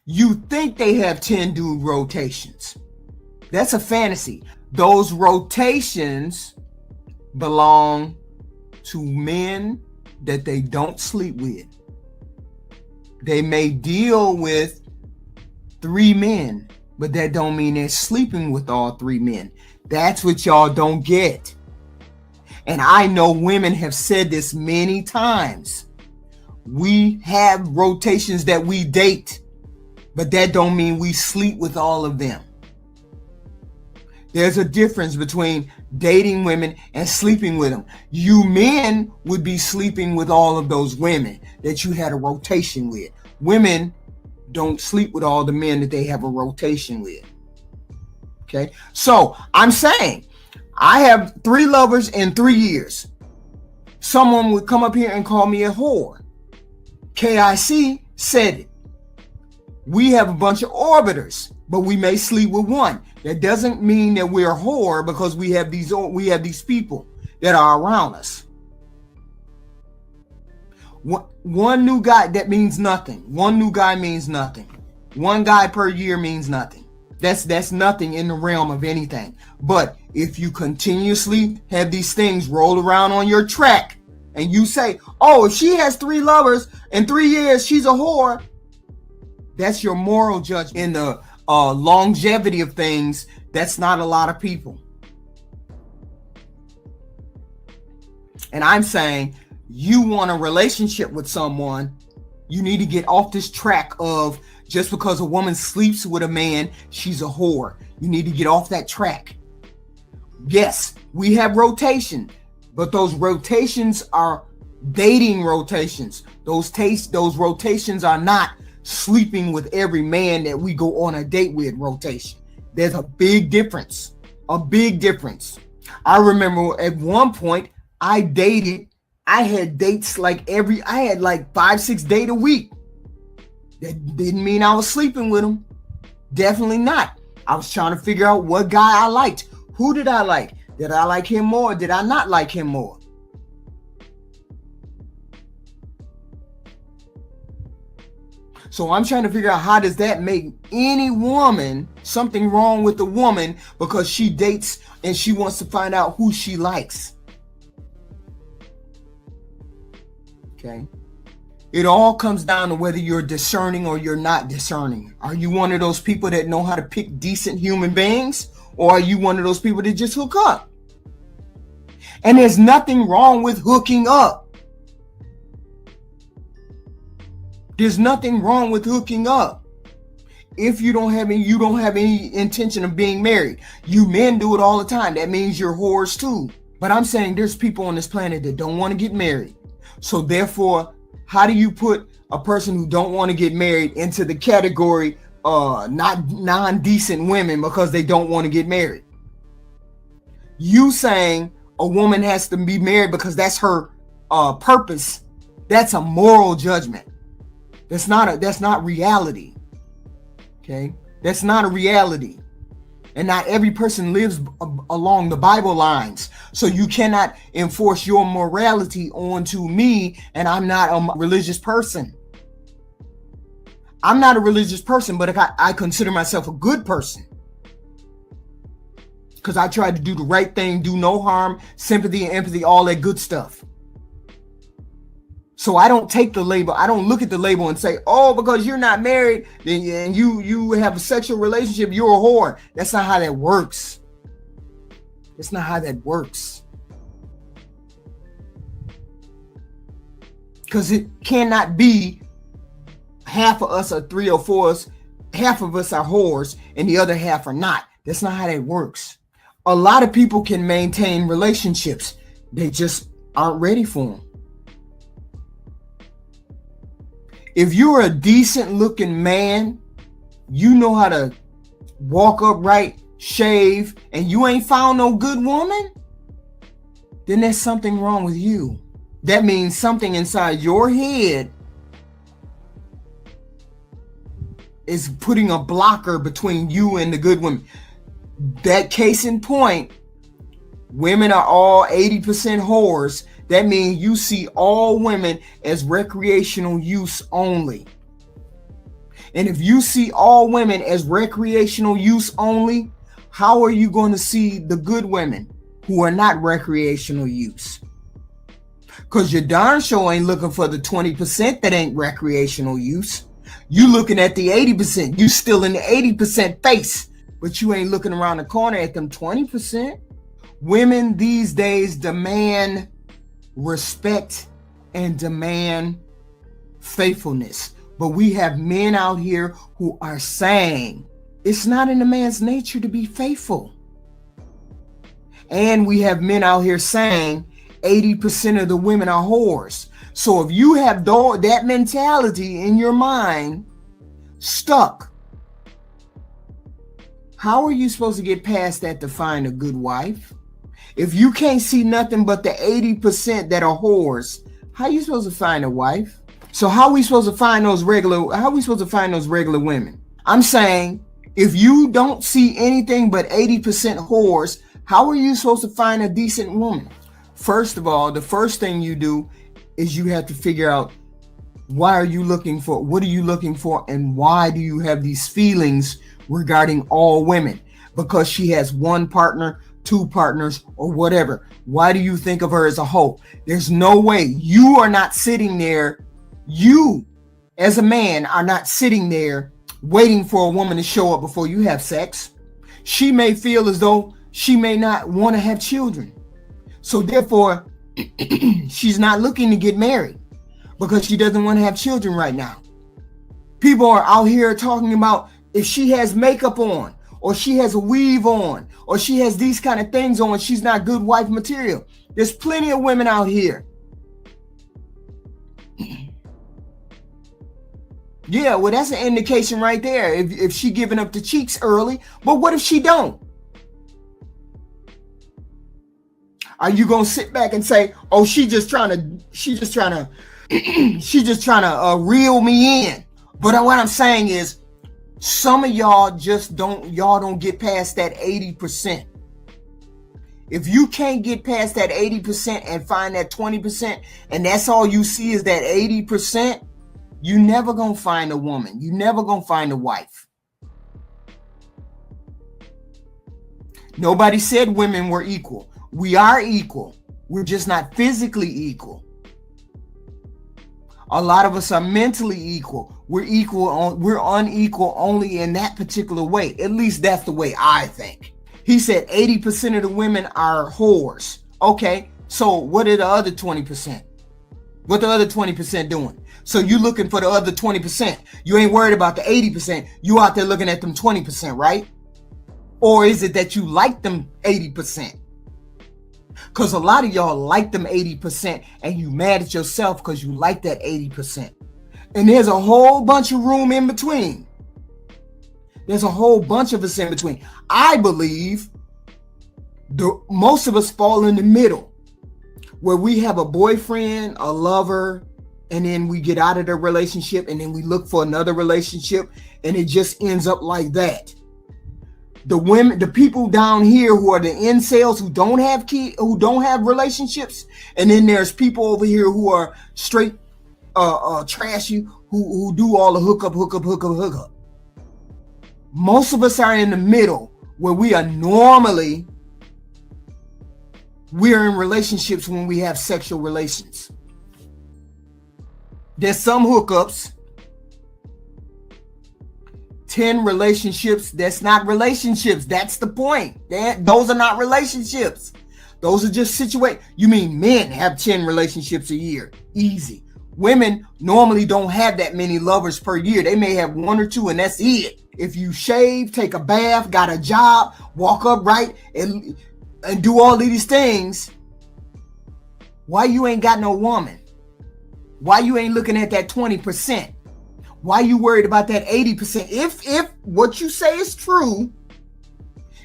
You think they have 10 dude rotations. That's a fantasy. Those rotations belong to men that they don't sleep with. They may deal with 3 men, but that don't mean they're sleeping with all 3 men. That's what y'all don't get. And I know women have said this many times. We have rotations that we date, but that don't mean we sleep with all of them. There's a difference between dating women and sleeping with them. You men would be sleeping with all of those women that you had a rotation with. Women don't sleep with all the men that they have a rotation with. Okay, so I'm saying I have 3 lovers in 3 years. Someone would come up here and call me a whore. KIC said it. We have a bunch of orbiters, but we may sleep with one. That doesn't mean that we're a whore because we have these people that are around us. One new guy, that means nothing. One new guy means nothing. One guy per year means nothing. That's nothing in the realm of anything. But if you continuously have these things roll around on your track and you say, oh, if she has 3 lovers in 3 years, she's a whore. That's your moral judgment. In the longevity of things, that's not a lot of people. And I'm saying, you want a relationship with someone, you need to get off this track of just because a woman sleeps with a man, she's a whore. You need to get off that track. Yes, we have rotation, but those rotations are dating rotations. Those rotations are not sleeping with every man that we go on a date with rotation. There's a big difference. A big difference. I remember at one point I had dates I had like 5-6 dates a week. That didn't mean I was sleeping with them. Definitely not. I was trying to figure out what guy I liked. Who did I like? Did I like him more? Did I not like him more? So I'm trying to figure out, how does that make any woman something wrong with the woman because she dates and she wants to find out who she likes? Okay. It all comes down to whether you're discerning or you're not discerning. Are you one of those people that know how to pick decent human beings? Or are you one of those people that just hook up? And there's nothing wrong with hooking up. There's nothing wrong with hooking up. If you don't have any intention of being married. You men do it all the time. That means you're whores too. But I'm saying there's people on this planet that don't want to get married. So therefore, how do you put a person who don't want to get married into the category not non-decent women because they don't want to get married? You saying a woman has to be married because that's her purpose, that's a moral judgment. That's not reality. Okay? That's not a reality. And not every person lives along the Bible lines. So you cannot enforce your morality onto me, and I'm not a religious person. I'm not a religious person, but I consider myself a good person. Because I try to do the right thing, do no harm, sympathy and empathy, all that good stuff. So I don't take the label. I don't look at the label and say, oh, because you're not married and you have a sexual relationship, you're a whore. That's not how that works. That's not how that works. Because it cannot be half of us are 3 or 4s, half of us are whores, and the other half are not. That's not how that works. A lot of people can maintain relationships. They just aren't ready for them. If you're a decent looking man, you know how to walk upright, shave, and you ain't found no good woman, then there's something wrong with you. That means something inside your head is putting a blocker between you and the good women. That case in point, women are all 80% whores. That means you see all women as recreational use only. And if you see all women as recreational use only, how are you going to see the good women who are not recreational use? Because you darn sure ain't looking for the 20% that ain't recreational use. You looking at the 80%. You still in the 80% face, but you ain't looking around the corner at them 20%. Women these days demand respect and demand faithfulness. But we have men out here who are saying it's not in a man's nature to be faithful. And we have men out here saying 80% of the women are whores. So if you have that mentality in your mind stuck, how are you supposed to get past that to find a good wife? If you can't see nothing but the 80% that are whores, how are you supposed to find a wife? So how are we supposed to find those regular women? I'm saying if you don't see anything but 80% whores, how are you supposed to find a decent woman? First of all, the first thing you do is you have to figure out what are you looking for, and why do you have these feelings regarding all women? Because she has one partner, two partners, or whatever. Why do you think of her as a hoe? There's no way. You are not sitting there. You, as a man, are not sitting there waiting for a woman to show up before you have sex. She may feel as though she may not want to have children. So therefore, she's not looking to get married because she doesn't want to have children right now. People are out here talking about if she has makeup on, or she has a weave on, or she has these kind of things on, she's not good wife material. There's plenty of women out here. Yeah, well, that's an indication right there. If she giving up the cheeks early, but what if she don't? Are you gonna sit back and say, "Oh, she's just trying to reel me in"? But what I'm saying is, some of y'all don't get past that 80%. If you can't get past that 80% and find that 20%, and that's all you see is that 80%, you never gonna find a woman. You never gonna find a wife. Nobody said women were equal. We are equal. We're just not physically equal. A lot of us are mentally equal. We're unequal only in that particular way. At least that's the way I think. He said 80% of the women are whores. Okay, so what are the other 20%? What the other 20% doing? So you looking for the other 20%. You ain't worried about the 80%. You out there looking at them 20%, right? Or is it that you like them 80%? Because a lot of y'all like them 80% and you mad at yourself because you like that 80%. And there's a whole bunch of room in between. There's a whole bunch of us in between. I believe most of us fall in the middle, where we have a boyfriend, a lover, and then we get out of the relationship and then we look for another relationship, and it just ends up like that. The people down here who are the incels, who don't have relationships, and then there's people over here who are straight trashy, who do all the hookup. Most of us are in the middle, where we're in relationships when we have sexual relations. There's some hookups. 10 relationships, that's not relationships. That's the point. Those are not relationships. Those are just situations. You mean men have 10 relationships a year? Easy. Women normally don't have that many lovers per year. They may have one or two, and that's it. If you shave, take a bath, got a job, walk upright, and do all of these things, why you ain't got no woman? Why you ain't looking at that 20%? Why you worried about that 80%? If what you say is true,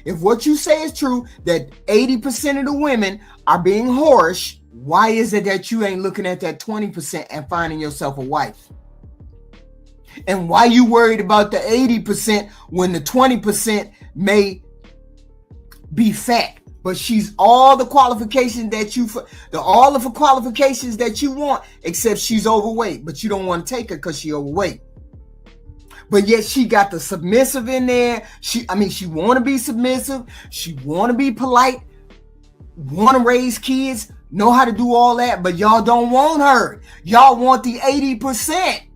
that 80% of the women are being whorish, why is it that you ain't looking at that 20% and finding yourself a wife? And why you worried about the 80% when the 20% may be fat, but she's all the qualifications that you want, except she's overweight, but you don't want to take her because she's overweight. But yet she got the submissive in there. She want to be submissive. She want to be polite, want to raise kids, know how to do all that, but y'all don't want her. Y'all want the 80%.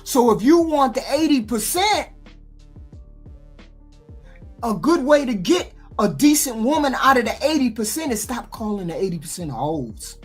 So if you want the 80%, a good way to get a decent woman out of the 80% is stop calling the 80% hoes.